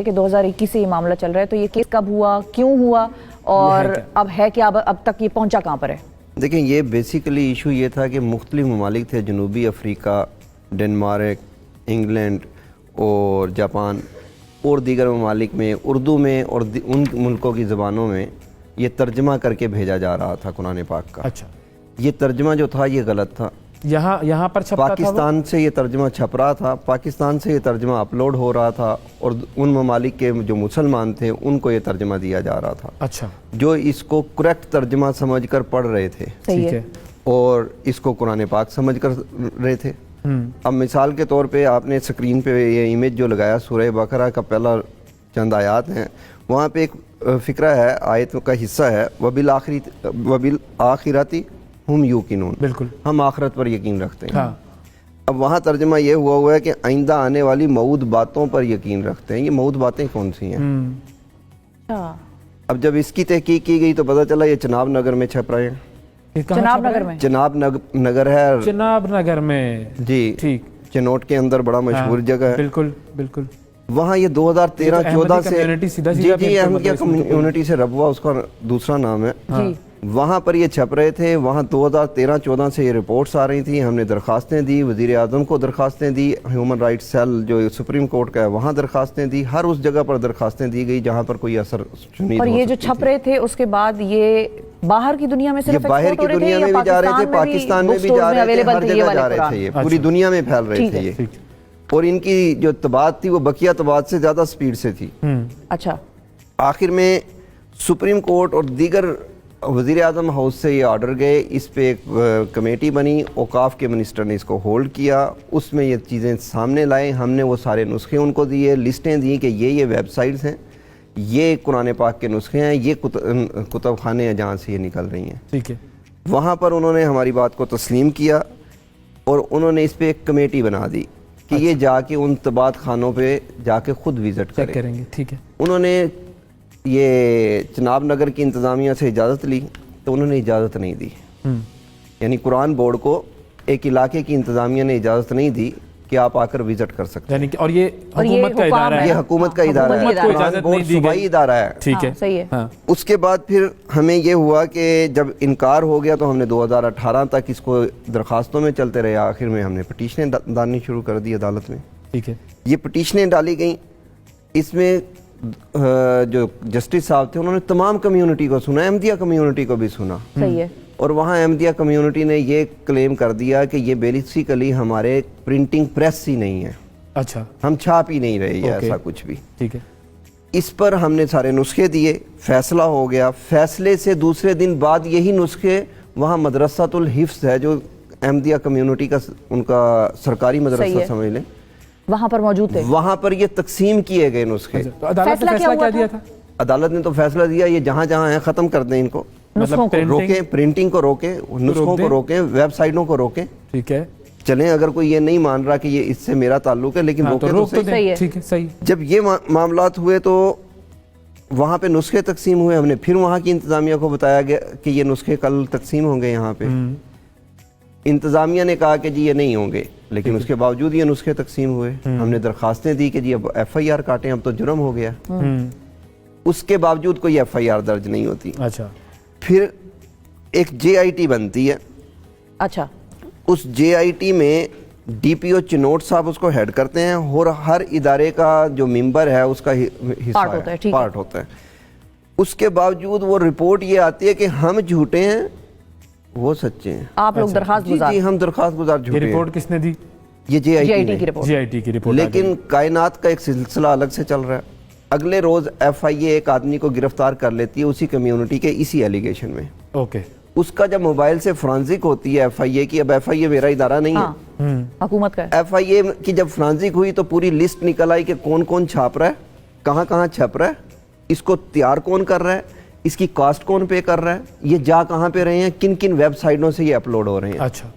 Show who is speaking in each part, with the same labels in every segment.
Speaker 1: کہ 2021 سے یہ معاملہ چل رہا ہے، تو یہ کیس کب ہوا، کیوں ہوا، اور اب ہے کہ اب تک یہ پہنچا کہاں پر ہے؟
Speaker 2: دیکھیں، یہ بیسیکلی ایشو یہ تھا کہ مختلف ممالک تھے، جنوبی افریقہ، ڈنمارک، انگلینڈ اور جاپان اور دیگر ممالک میں اردو میں اور ان ملکوں کی زبانوں میں یہ ترجمہ کر کے بھیجا جا رہا تھا قرآن پاک کا۔
Speaker 3: اچھا،
Speaker 2: یہ ترجمہ جو تھا یہ غلط تھا۔
Speaker 3: یہاں پر چھپتا تھا،
Speaker 2: پاکستان سے یہ ترجمہ چھپ رہا تھا، پاکستان سے یہ ترجمہ اپلوڈ ہو رہا تھا، اور ان ممالک کے جو مسلمان تھے ان کو یہ ترجمہ دیا جا رہا تھا،
Speaker 3: اچھا،
Speaker 2: جو اس کو کریکٹ ترجمہ سمجھ کر پڑھ رہے تھے
Speaker 3: ٹھیک ہے،
Speaker 2: اور اس کو قرآن پاک سمجھ کر رہے تھے۔ اب مثال کے طور پہ آپ نے سکرین پہ یہ امیج جو لگایا، سورہ بقرہ کا پہلا چند آیات ہیں، وہاں پہ ایک فقرہ ہے، آیت کا حصہ ہے، وَبِالْآخِرَةِ ہم یوقنون،
Speaker 3: بالکل،
Speaker 2: ہم آخرت پر یقین رکھتے ہیں۔
Speaker 3: ہاں،
Speaker 2: اب وہاں ترجمہ یہ ہوا ہے کہ آئندہ آنے والی موعود باتوں پر یقین رکھتے ہیں۔ یہ موعود باتیں کون سی ہیں؟ اب جب اس کی تحقیق کی گئی تو پتہ چلا یہ چناب نگر میں چھپ رہے ہیں۔
Speaker 1: چناب نگر میں؟
Speaker 2: چناب نگر ہے،
Speaker 3: چناب نگر میں،
Speaker 2: جی،
Speaker 3: ٹھیک،
Speaker 2: چنوٹ کے اندر بڑا مشہور جگہ ہے۔
Speaker 3: بالکل بالکل،
Speaker 2: وہاں یہ 2013-14 سے، جی احمدیہ کمیونٹی سے ربوہ اس کا دوسرا نام ہے، وہاں پر یہ چھپ رہے تھے۔ وہاں 2013-14 سے یہ رپورٹس آ رہی تھیں، ہم نے درخواستیں دی، وزیر اعظم کو درخواستیں دی، ہیومن رائٹس سیل جو سپریم کورٹ کا ہے وہاں درخواستیں دی، ہر اس جگہ پر درخواستیں دی گئی جہاں پر کوئی اثر شنید
Speaker 1: اور
Speaker 2: ہو
Speaker 1: یہ جو
Speaker 2: سکتی
Speaker 1: چھپ
Speaker 2: تھی۔
Speaker 1: رہے تھے اس کے بعد یہ باہر کی دنیا میں
Speaker 2: یہ
Speaker 1: صرف
Speaker 2: باہر کی دنیا میں بھی جا رہے تھے، پاکستان میں بھی جا رہے تھے، ہر جگہ جا رہے تھے، یہ پوری دنیا میں پھیل رہے تھے یہ، اور ان کی جو طباعت تھی وہ بقیہ طباعت سے زیادہ سپیڈ سے تھی۔
Speaker 1: اچھا،
Speaker 2: آخر میں سپریم کورٹ اور دیگر وزیر اعظم ہاؤس سے یہ آرڈر گئے، اس پہ ایک کمیٹی بنی، اوقاف کے منسٹر نے اس کو ہولڈ کیا، اس میں یہ چیزیں سامنے لائے، ہم نے وہ سارے نسخے ان کو دیے، لسٹیں دیں کہ یہ ویب سائٹس ہیں، یہ قرآن پاک کے نسخے ہیں، یہ کتب خانے ہیں جہاں سے یہ نکل رہی ہیں۔
Speaker 3: ٹھیک ہے،
Speaker 2: وہاں پر انہوں نے ہماری بات کو تسلیم کیا اور انہوں نے اس پہ ایک کمیٹی بنا دی کہ یہ جا کے ان طباعت خانوں پہ جا کے خود وزٹ
Speaker 3: چیک کریں گے، ٹھیک ہے۔
Speaker 2: انہوں نے یہ چناب نگر کی انتظامیہ سے اجازت لی تو انہوں نے اجازت نہیں دی، یعنی قرآن بورڈ کو ایک علاقے کی انتظامیہ نے اجازت نہیں دی کہ آپ آ کر وزٹ کر سکتے ہیں،
Speaker 3: اور یہ حکومت کا ادارہ ہے،
Speaker 2: یہ حکومت کا ادارہ ہے، قرآن بورڈ صوبائی ادارہ ہے،
Speaker 3: ٹھیک ہے،
Speaker 1: صحیح ہے۔
Speaker 2: اس کے بعد پھر ہمیں یہ ہوا کہ جب انکار ہو گیا تو ہم نے 2018 تک اس کو درخواستوں میں چلتے رہے، آخر میں ہم نے پٹیشنیں ڈالنی شروع کر دی عدالت میں۔
Speaker 3: ٹھیک ہے،
Speaker 2: یہ پٹیشنیں ڈالی گئیں، اس میں جو جسٹس صاحب تھے انہوں نے تمام کمیونٹی کو سنا، احمدیہ کمیونٹی کو بھی سنا،
Speaker 1: صحیح ہے،
Speaker 2: اور وہاں احمدیہ کمیونٹی نے یہ کلیم کر دیا کہ یہ بیسیکلی ہمارے پرنٹنگ پریس ہی نہیں ہے،
Speaker 3: اچھا،
Speaker 2: ہم چھاپ ہی نہیں رہے یہ ایسا کچھ بھی۔
Speaker 3: ٹھیک ہے،
Speaker 2: اس پر ہم نے سارے نسخے دیے، فیصلہ ہو گیا، فیصلے سے دوسرے دن بعد یہی نسخے وہاں مدرسۃ الحفظ ہے جو احمدیہ کمیونٹی کا ان کا سرکاری مدرسہ سمجھ لیں،
Speaker 1: وہاں پر موجود تھے،
Speaker 2: وہاں پر یہ تقسیم کیے گئے نسخے۔
Speaker 3: تو عدالت نے فیصلہ کیا دیا تھا؟
Speaker 2: عدالت نے تو فیصلہ دیا یہ جہاں جہاں ہیں ختم کر دیں ان کو،
Speaker 3: مطلب
Speaker 2: روکیں، پرنٹنگ کو روکیں، نسخوں کو روکیں، ویب سائٹوں کو روکیں،
Speaker 3: ٹھیک ہے،
Speaker 2: چلیں اگر کوئی یہ نہیں مان رہا کہ یہ اس سے میرا تعلق ہے لیکن روکیں تو صحیح۔
Speaker 3: ٹھیک ہے، صحیح۔
Speaker 2: جب یہ معاملات ہوئے تو وہاں پہ نسخے تقسیم ہوئے، ہم نے پھر وہاں کی انتظامیہ کو بتایا گیا کہ یہ نسخے کل تقسیم ہوں گے یہاں پہ، انتظامیہ نے کہا کہ جی یہ نہیں ہوں گے، لیکن اس کے باوجود یہ نسخے تقسیم ہوئے، ہم نے درخواستیں دی کہ جی اب ایف آئی آر کاٹیں، اب تو جرم ہو گیا، اس کے باوجود کوئی ایف آئی آر درج نہیں ہوتی۔
Speaker 3: اچھا،
Speaker 2: پھر ایک جے آئی ٹی بنتی ہے،
Speaker 1: اچھا،
Speaker 2: اس جے آئی ٹی میں ڈی پی او چنوٹ صاحب اس کو ہیڈ کرتے ہیں، اور ہر ادارے کا جو ممبر ہے اس کا حصہ پارٹ ہوتا ہے، اس کے باوجود وہ رپورٹ یہ آتی ہے کہ ہم جھوٹے ہیں وہ سچے ہیں،
Speaker 1: آپ لوگ درخواست گزار،
Speaker 2: جی ہم درخواست گزار جھوٹے ہیں۔
Speaker 3: یہ رپورٹ کس نے دی؟
Speaker 2: یہ جے آئی ٹی
Speaker 1: کی رپورٹ،
Speaker 3: جی آئی ٹی کی رپورٹ،
Speaker 2: لیکن کائنات کا ایک سلسلہ الگ سے چل رہا ہے۔ اگلے روز ایف آئی اے ایک آدمی کو گرفتار کر لیتی ہے اسی کمیونٹی کے اسی ایلیگیشن میں،
Speaker 3: اوکے،
Speaker 2: اس کا جب موبائل سے فرانزک ہوتی ہے ایف آئی اے کی، اب ایف آئی اے میرا ادارہ نہیں ہے،
Speaker 1: حکومت کا،
Speaker 2: ایف آئی اے کی جب فرانزک ہوئی تو پوری لسٹ نکل آئی کہ کون کون چھاپ رہا ہے، کہاں کہاں چھپ رہا ہے، اس کو تیار کون کر رہا ہے، اس کی کاسٹ کون پے کر رہا ہے، یہ جا کہاں پہ رہے ہیں، کن کن ویب سائٹوں سے یہ اپلوڈ ہو رہے ہیں۔
Speaker 3: اچھا،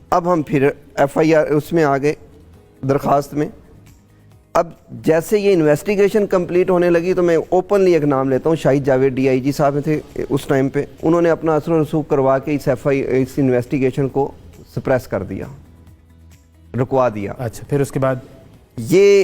Speaker 2: اب ہم پھر ایف آئی آر اس میں آگئے درخواست میں، اب جیسے یہ انویسٹیگیشن کمپلیٹ ہونے لگی تو میں اوپنلی ایک نام لیتا ہوں، شاہد جاوید ڈی آئی جی صاحب تھے اس ٹائم پہ، انہوں نے اپنا اثر و رسوخ کروا کے اس انویسٹیگیشن کو سپریس کر دیا، رکوا دیا۔
Speaker 3: اچھا، پھر اس کے بعد
Speaker 2: یہ